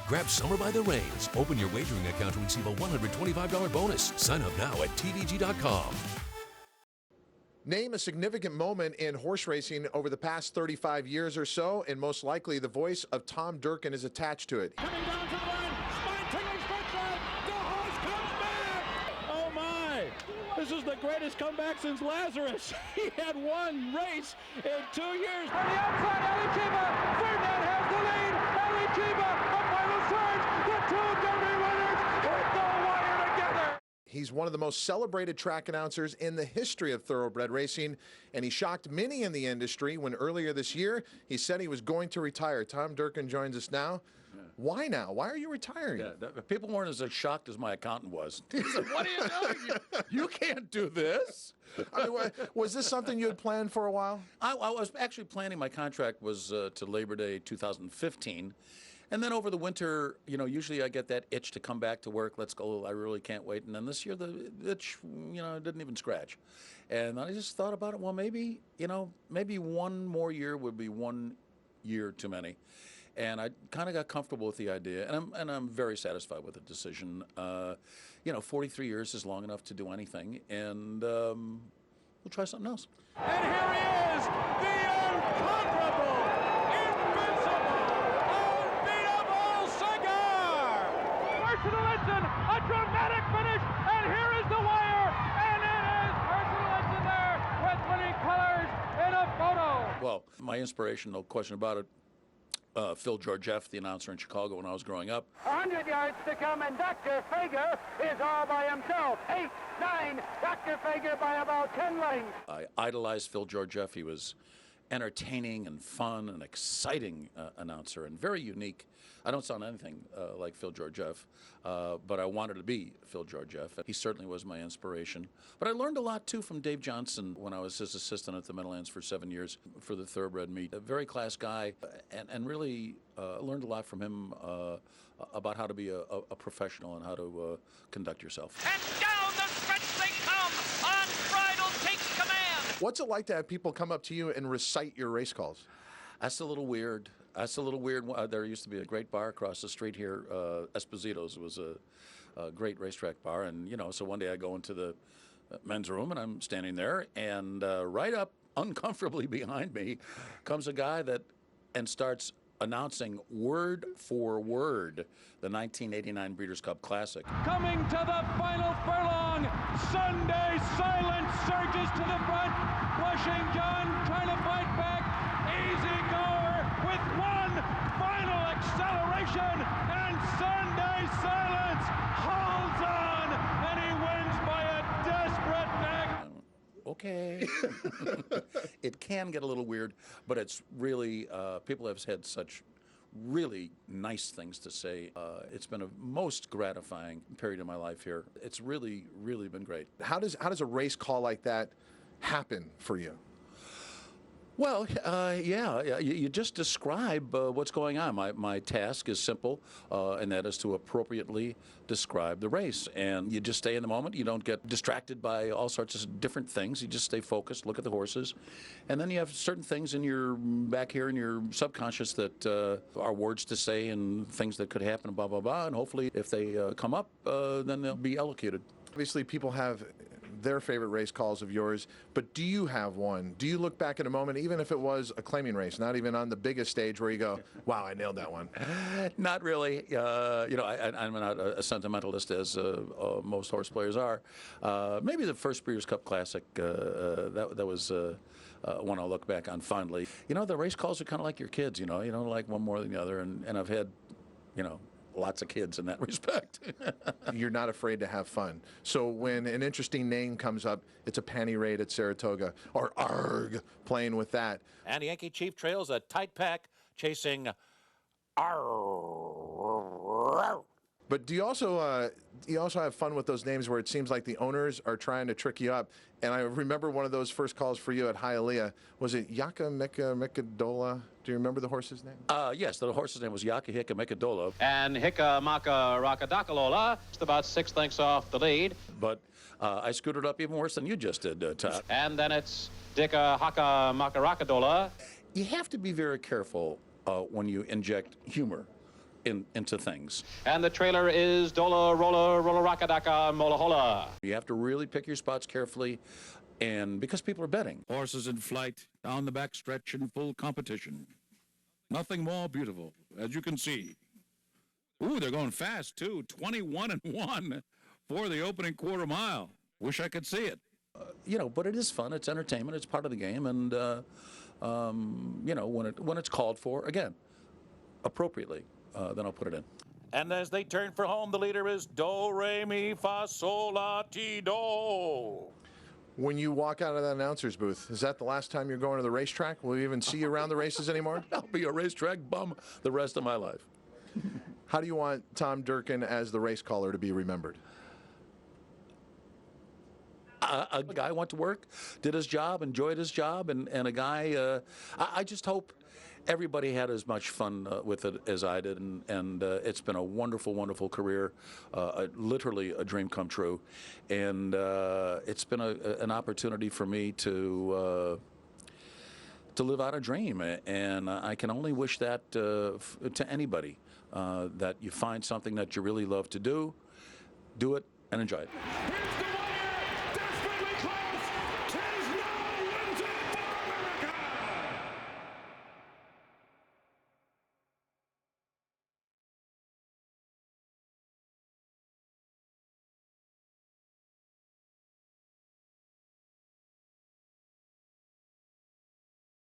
Grab Summer by the Reins. Open your wagering account to receive a $125 bonus. Sign up now at tvg.com. Name a significant moment in horse racing over the past 35 years or so, and most likely the voice of Tom Durkin is attached to it. Coming down to the line, spine-tingling stretch line, the horse comes back! Oh my! This is the greatest comeback since Lazarus. He had one race in 2 years. On the outside, Ali Chiba, Ferdinand has the lead. Ali Chiba, a final surge, the two Derby winners with the wire together. He's one of the most celebrated track announcers in the history of thoroughbred racing, and he shocked many in the industry when earlier this year he said he was going to retire. Tom Durkin joins us now. Yeah. Why now? Why are you retiring? Yeah, people weren't as shocked as my accountant was. He said, "What are you doing? You can't do this." I mean, was this something you had planned for a while? I was actually planning. My contract was to Labor Day 2015. And then over the winter, usually I get that itch to come back to work. Let's go. I really can't wait. And then this year, the itch, didn't even scratch. And I just thought about it. Well, maybe one more year would be 1 year too many. And I kind of got comfortable with the idea. And I'm very satisfied with the decision. 43 years is long enough to do anything. And we'll try something else. And here he is, the unconquerable, invincible, unbeatable Cigar! Personal Ensign, a dramatic finish, and here is the wire, and it is Personal Ensign there with winning colors in a photo. Well, my inspiration, no question about it, Phil Georgieff, the announcer in Chicago when I was growing up. 100 yards to come, and Dr. Fager is all by himself. 8, 9, Dr. Fager by about 10 lengths. I idolized Phil Georgieff. He was entertaining and fun and exciting announcer and very unique. I don't sound anything like Phil Georgieff, but I wanted to be Phil Georgieff. He certainly was my inspiration. But I learned a lot, too, from Dave Johnson when I was his assistant at the Meadowlands for 7 years for the Thoroughbred meet. A very class guy, and really learned a lot from him about how to be a professional and how to conduct yourself. And down the stretch they come. Unbridled takes command. What's it like to have people come up to you and recite your race calls? That's a little weird. There used to be a great bar across the street here. Esposito's was a great racetrack bar. And, so one day I go into the men's room and I'm standing there. And right up uncomfortably behind me comes a guy and starts announcing word for word the 1989 Breeders' Cup Classic. Coming to the final furlong, Sunday silence surges to the front. Blushing John trying to fight back. Easy goer with one final acceleration, and Sunday silence holds on, and he wins by a desperate neck. Okay. It can get a little weird, but it's really, people have had such really nice things to say. It's been a most gratifying period of my life here. It's really, really been great. How does a race call like that happen for you? Well, you just describe what's going on. My task is simple, and that is to appropriately describe the race. And you just stay in the moment. You don't get distracted by all sorts of different things. You just stay focused, look at the horses. And then you have certain things in your back here in your subconscious that are words to say and things that could happen, blah, blah, blah. And hopefully if they come up, then they'll be elocuted. Obviously, people have their favorite race calls of yours, but do you have one? Do you look back at a moment, even if it was a claiming race, not even on the biggest stage, where you go, wow, I nailed that one? Not really. I'm not a sentimentalist, as most horse players are. Maybe the first Breeders' Cup Classic, that was one I'll look back on fondly. The race calls are kind of like your kids, you don't like one more than the other, and I've had, lots of kids in that respect. You're not afraid to have fun. So when an interesting name comes up, it's a panty raid at Saratoga, or ARG, playing with that. And Yankee Chief trails a tight pack, chasing ARG. But do you also have fun with those names where it seems like the owners are trying to trick you up? And I remember one of those first calls for you at Hialeah. Was it Yaka Mika Mikadola? Do you remember the horse's name? Yes, the horse's name was Yaka Hika Mikadola. And Hika Maka Rakadakalola, just about 6 lengths off the lead. But I screwed it up even worse than you just did, Todd. And then it's Dika Haka Maka Rakadola. You have to be very careful when you inject humor into things. And the trailer is Dola Rolla Rolla Rockadaka Mola Hola. You have to really pick your spots carefully, and because people are betting. Horses in flight, down the back stretch in full competition. Nothing more beautiful, as you can see. Ooh, they're going fast, too. 21-1 for the opening quarter mile. Wish I could see it. But it is fun. It's entertainment. It's part of the game. And, when it's called for, again, appropriately, then I'll put it in. And as they turn for home, the leader is Do, Re, Mi, Fa, Sol, La, Ti, Do. When you walk out of that announcer's booth, is that the last time you're going to the racetrack? Will we even see you around the races anymore? I'll be a racetrack bum the rest of my life. How do you want Tom Durkin as the race caller to be remembered? A guy went to work, did his job, enjoyed his job, and a guy, I just hope everybody had as much fun with it as I did, and it's been a wonderful, wonderful career, literally a dream come true, and it's been an opportunity for me to live out a dream, and I can only wish that to anybody, that you find something that you really love to do it, and enjoy it. Here's the winner, desperately close.